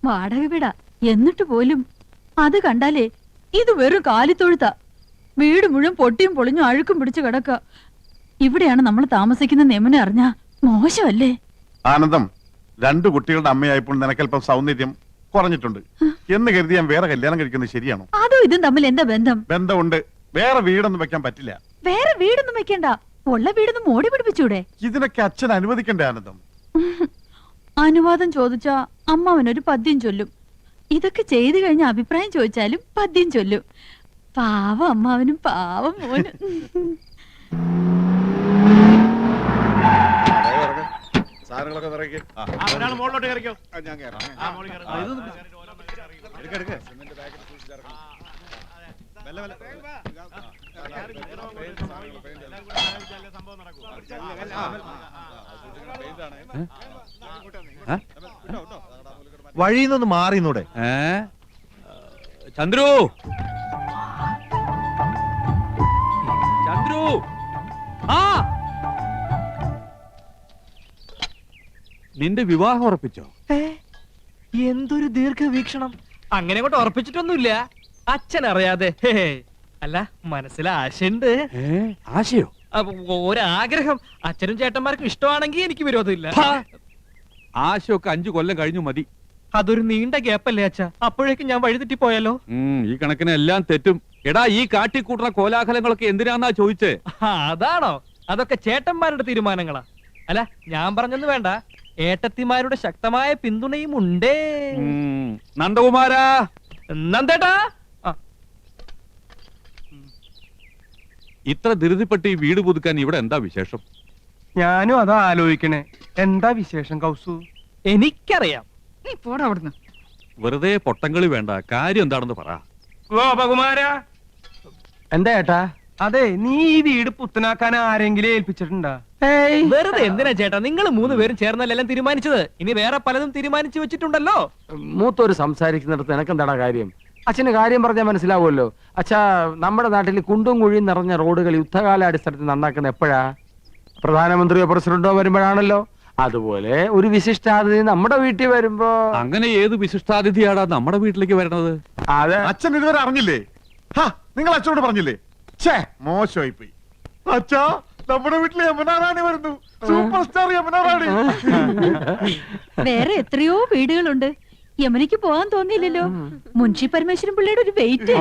വാടക വീടാ. എന്നിട്ട് പോലും അത് കണ്ടാലേ ഇത് വെറും കാലിത്തൊഴുത്ത. വീട് മുഴുവൻ പൊട്ടിയും പൊളിഞ്ഞും അഴുക്കും പിടിച്ചു കിടക്ക. ഇവിടെയാണ് നമ്മൾ താമസിക്കുന്ന നെമനെ അറിഞ്ഞാ മോശമല്ലേ? ആനന്ദം, 2 കുട്ടികളുടെ അമ്മയായപ്പോൾ നിനക്കല്പം സൗന്ദര്യം കുറഞ്ഞിട്ടുണ്ട് എന്ന് കരുതി ഞാൻ വേറെ കല്യാണം കഴിക്കുന്നത് ശരിയാണോ? അതും ഇതും തമ്മിൽ എന്താ ബന്ധം? ബന്ധമുണ്ട്. വേറെ വീടൊന്നും വെക്കാൻ പറ്റില്ല. വേറെ വീടൊന്നും വെക്കണ്ട, ഉള്ള വീടൊന്നും മോടി പിടിപ്പിച്ചൂടെ? ഇതിനൊക്കെ അച്ഛൻ അനുവദിക്കണ്ടേ ആനന്ദം? അനുവാദം ചോദിച്ചാ അമ്മാവനൊരു പദ്യം ചൊല്ലും. ഇതൊക്കെ ചെയ്തു കഴിഞ്ഞ അഭിപ്രായം ചോദിച്ചാലും പദ്യം ചൊല്ലും. പാവം അമ്മാവനും പാവം മോനും. വഴിന്നൊന്ന് മാറിന്നൂടെ? ചന്ദ്രു, ചന്ദ്രു, ആ നിന്റെ വിവാഹം ഉറപ്പിച്ചോ? എന്തൊരു ദീർഘവീക്ഷണം! അങ്ങനെ കൊണ്ട് ഉറപ്പിച്ചിട്ടൊന്നുമില്ല, അച്ഛൻ അറിയാതെ. അല്ല, മനസ്സിൽ ആശയുണ്ട്. ആശയോ? ഒരാഗ്രഹം. അച്ഛനും ചേട്ടന്മാർക്കും ഇഷ്ടമാണെങ്കിൽ എനിക്ക് വിരോധമില്ല. ആശയൊക്കെ 5 കൊല്ലം കഴിഞ്ഞു മതി. അതൊരു നീണ്ട ഗ്യാപ്പല്ലേ അച്ഛ? അപ്പോഴേക്കും ഞാൻ വഴിതെറ്റി പോയാലോ? ഈ കണക്കിന് എല്ലാം തെറ്റും. എടാ, ഈ കാട്ടിക്കൂട്ടുന്ന കോലാഹലങ്ങളൊക്കെ എന്തിനാന്നാ ചോദിച്ചേ? അതാണോ? അതൊക്കെ ചേട്ടന്മാരുടെ തീരുമാനങ്ങളാ. അല്ല, ഞാൻ പറഞ്ഞൊന്നും വേണ്ട, ഏട്ടത്തിമാരുടെ ശക്തമായ പിന്തുണയും ഉണ്ടേ. നന്ദകുമാരാ, നന്ദേട്ടാ, ഇത്ര ധൃതിപ്പെട്ട് ഈ വീട് പുതുക്കാൻ ഇവിടെ എന്താ വിശേഷം? ഞാനും അതാ ആലോചിക്കണേ. എന്താ വിശേഷം കൗസു? എനിക്കറിയാം. നീ പോടാ അവിടുന്ന്. വെറുതെ പൊട്ടങ്കളി വേണ്ട, കാര്യം എന്താണെന്ന് പറ. ഗോപകുമാരാ, എന്താ ഏട്ടാ? അതെ, നീ ഈ വീട് പുത്തനാക്കാൻ ആരെങ്കിലും ഏൽപ്പിച്ചിട്ടുണ്ടാ? വെറുതെ എന്തിനാ ചേട്ടാ, നിങ്ങൾ 3 പേരും ചേർന്നല്ലെല്ലാം തീരുമാനിച്ചത്. ഇനി വേറെ പലതും തീരുമാനിച്ചു വെച്ചിട്ടുണ്ടല്ലോ. മൂത്തോര് സംസാരിക്കുന്നിടത്ത് എനക്കെന്താടാ കാര്യം? അച്ഛന് കാര്യം പറഞ്ഞാൽ മനസ്സിലാവുമല്ലോ. അച്ഛാ, നമ്മുടെ നാട്ടിൽ കുണ്ടും കുഴിയും നിറഞ്ഞ റോഡുകൾ യുദ്ധകാലാടിസ്ഥാനത്തിൽ നന്നാക്കുന്ന എപ്പോഴാ? പ്രധാനമന്ത്രിയോ പ്രസിഡന്റോ വരുമ്പോഴാണല്ലോ. അതുപോലെ ഒരു വിശിഷ്ടാതിഥി നമ്മുടെ വീട്ടിൽ വരുമ്പോ. അങ്ങനെ ഏത് വിശിഷ്ടാതിഥിയാടാ നമ്മുടെ വീട്ടിലേക്ക് വരണത്? അതെ, അച്ഛൻ ഇതുവരെ അറിഞ്ഞില്ലേ? നിങ്ങൾ അച്ഛനോട് പറഞ്ഞില്ലേ? മോശമായി പോയി. അച്ഛാ, നമ്മുടെ വീട്ടിൽ യമുനാറാണി വരുന്നു. Super star Yamunarani. വേറെ എത്രയോ വീടുകളുണ്ട്. യമനിക്ക് പോകാൻ തോന്നിയില്ലല്ലോ. മുൻഷി പരമേശ്വരൻ പിള്ളയുടെ ഒരു വെയിറ്റ്.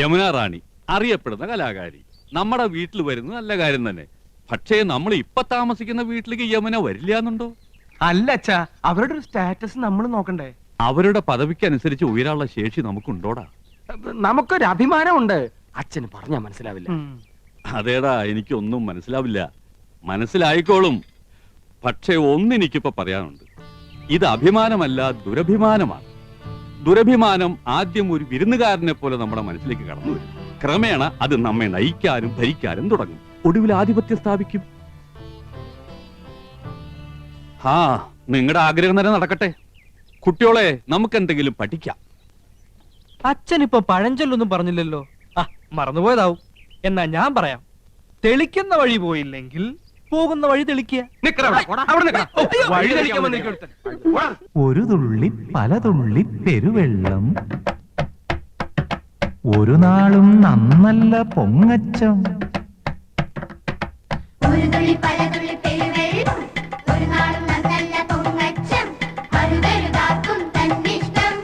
യമുന റാണി അറിയപ്പെടുന്ന കലാകാരി നമ്മുടെ വീട്ടിൽ വരുന്നത് നല്ല കാര്യം തന്നെ. പക്ഷേ നമ്മൾ ഇപ്പൊ താമസിക്കുന്ന വീട്ടിലേക്ക് യമുന വരില്ല എന്നുണ്ടോ? അല്ല അച്ഛാ, അവരുടെ ഒരു സ്റ്റാറ്റസ് നമ്മൾ നോക്കണ്ടേ? അവരുടെ പദവിക്കനുസരിച്ച് ഉയരാനുള്ള ശേഷി നമുക്കുണ്ടോടാ? നമുക്കൊരു അഭിമാനമുണ്ട്. അച്ഛന് പറഞ്ഞാ മനസ്സിലാവില്ല. അതേടാ, എനിക്കൊന്നും മനസ്സിലാവില്ല. മനസ്സിലായിക്കോളും. പക്ഷേ ഒന്നെനിക്കിപ്പോ പറയാനുണ്ട്. ഇത് അഭിമാനമല്ല, ദുരഭിമാനമാണ്. ദുരഭിമാനം ആദ്യം ഒരു വിരുന്നുകാരനെ പോലെ നമ്മുടെ മനസ്സിലേക്ക് കടന്നു വരും. ക്രമേണ അത് നമ്മെ നയിക്കാനും ഭരിക്കാനും തുടങ്ങും. ഒടുവിൽ ആധിപത്യം സ്ഥാപിക്കും. നിങ്ങളുടെ ആഗ്രഹം തന്നെ നടക്കട്ടെ. കുട്ടിയോളെ, നമുക്കെന്തെങ്കിലും പഠിക്കാം. അച്ഛനിപ്പോ പഴഞ്ചൊല്ലൊന്നും പറഞ്ഞില്ലല്ലോ. മറന്നുപോയതാവും. എന്നാ ഞാൻ പറയാം. തെളിക്കുന്ന വഴി പോയില്ലെങ്കിൽ പോകുന്ന വഴി തെളിക്കുക. ഒരു തുള്ളി പല തുള്ളി പെരുവെള്ളം, ഒരു നാളും നന്നല്ല പൊങ്ങച്ചം. ഒരു തുള്ളി പല തുള്ളി പെരുവെള്ളം, ഒരു നാളും നന്നല്ല പൊങ്ങച്ചം. അരുതരുതാക്കും തന്നിഷ്ടം.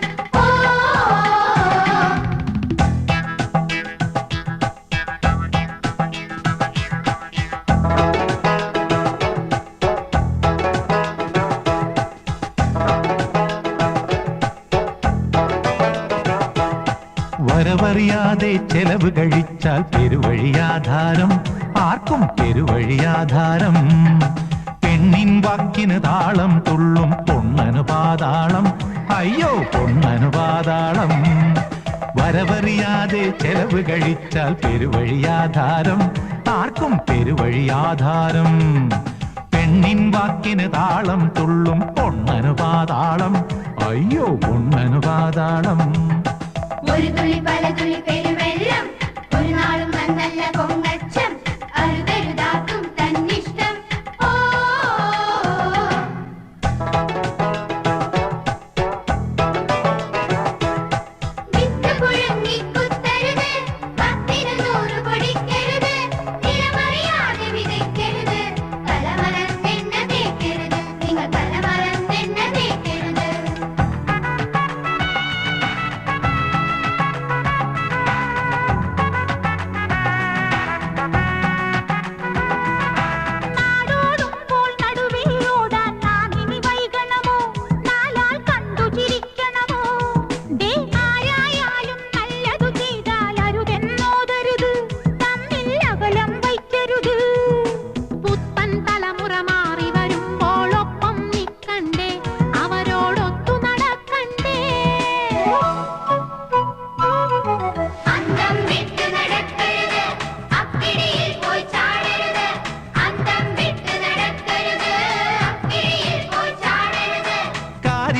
വരവറിയാതെ ചെലവ് കഴിച്ചാൽ പെരുവഴിയാധാരം, ആർക്കും പെരുവഴിയാധാരം. പെണ്ണിൻ വാക്കിന് താളം തുള്ളും പൊണ്ണനു പാതാളം, അയ്യോ പൊണ്ണനു പാതാളം. വരവറിയാതെ ചെലവ് കഴിച്ചാൽ പെരുവഴിയാധാരം, ആർക്കും പെരുവഴിയാധാരം. പെണ്ണിൻ വാക്കിന് താളം തുള്ളും പൊണ്ണനു പാതാളം, അയ്യോ പൊണ്ണനു പാതാളം. ഒരു തുള്ളി പല തുള്ളി പെരുവെള്ളം, ഒരു നാളും നന്നല്ല പൊങ്ങച്ചം. അരുതരുതാക്കും തന്നിഷ്ടം.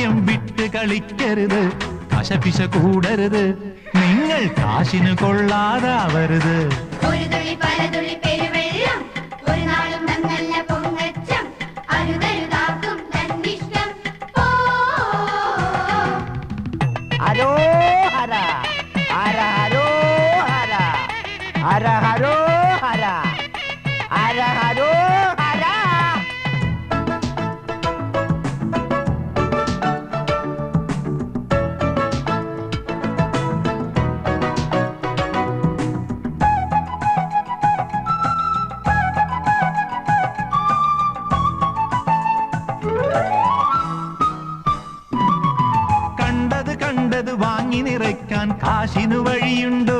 കാര്യം വിട്ട് കളിക്കരുത്, കശപിശ കൂടരുത്, നിങ്ങൾ കാശിന് കൊള്ളാതാവരുത്. ഒരു തുള്ളി പലതുള്ളി പെരുവെള്ളം ഒരു നാളും നന്നല്ല പൊങ്ങച്ചം അരുതരുതാക്കും തന്നിഷ്ടം ഓ ഹരോഹര ഹര ഹരോഹര ഹര ഹരോഹര ഹര ഹരോഹര. കണ്ടത് കണ്ടത് വാങ്ങി നിറയ്ക്കാൻ കാശിനു വഴിയുണ്ടോ?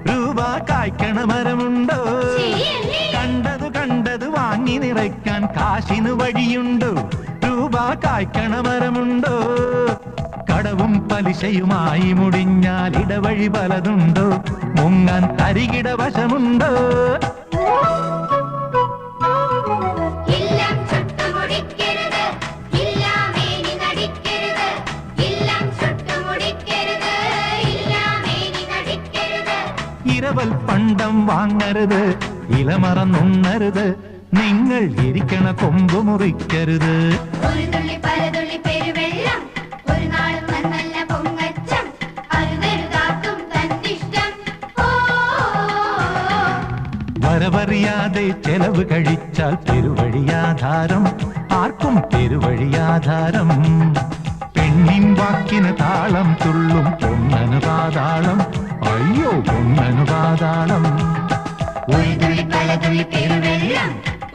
രൂപ കായ്ക്കണ മരമുണ്ടോ? ശരിയല്ലേ? കണ്ടത് കണ്ടത് വാങ്ങി നിറയ്ക്കാൻ കാശിനു വഴിയുണ്ടോ? രൂപ കായ്ക്കണ മരമുണ്ടോ? കടവും പലിശയുമായി മുടിഞ്ഞാൽ ഇടവഴി പലതുണ്ടോ? മുങ്ങാൻ തരികിട വശമുണ്ടോ? ഇല്ലം ചുട്ടുമുടിക്കരുത് ഇല്ലാമേനി നടിക്കരുത് ഇല്ലം ചുട്ടുമുടിക്കരുത് ഇല്ലാമേനി നടിക്കരുത്. ഇരവൽ പണ്ടം വാങ്ങരുത്, ഇലമറന്നുണ്ണരുത്, നിങ്ങൾ ഇരിക്കണ കൊമ്പ് മുറിക്കരുത്. ഒരു തുള്ളി പലതുള്ളി പെരുവെള്ളം ഒരു നാളും നന്നല്ല പൊങ്ങച്ചം അരുതരുതാക്കും തന്നിഷ്ടം ഓ വരവറിയാതെ ചെലവ് കഴിച്ചാൽ പെരുവഴിയാധാരം, ആർക്കും പെരുവഴിയാധാരം. പെണ്ണിൻ വാക്കിന് താളം തുള്ളും പൊന്നനു പാതാളം, അയ്യോ പൊന്നനു പാതാളം. ഒരു തുള്ളി പലതുള്ളി പെരുവെള്ളം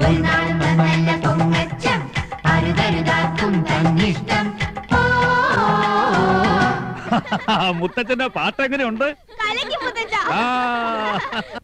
ഒരു നാളും നന്നല്ല പൊങ്ങച്ചം അരുതരുതാക്കും തന്നിഷ്ടം ഓ മുത്തച്ഛന്റെ പാട്ട് എങ്ങനെയുണ്ട്? കലക്കി മുതച്ച ആ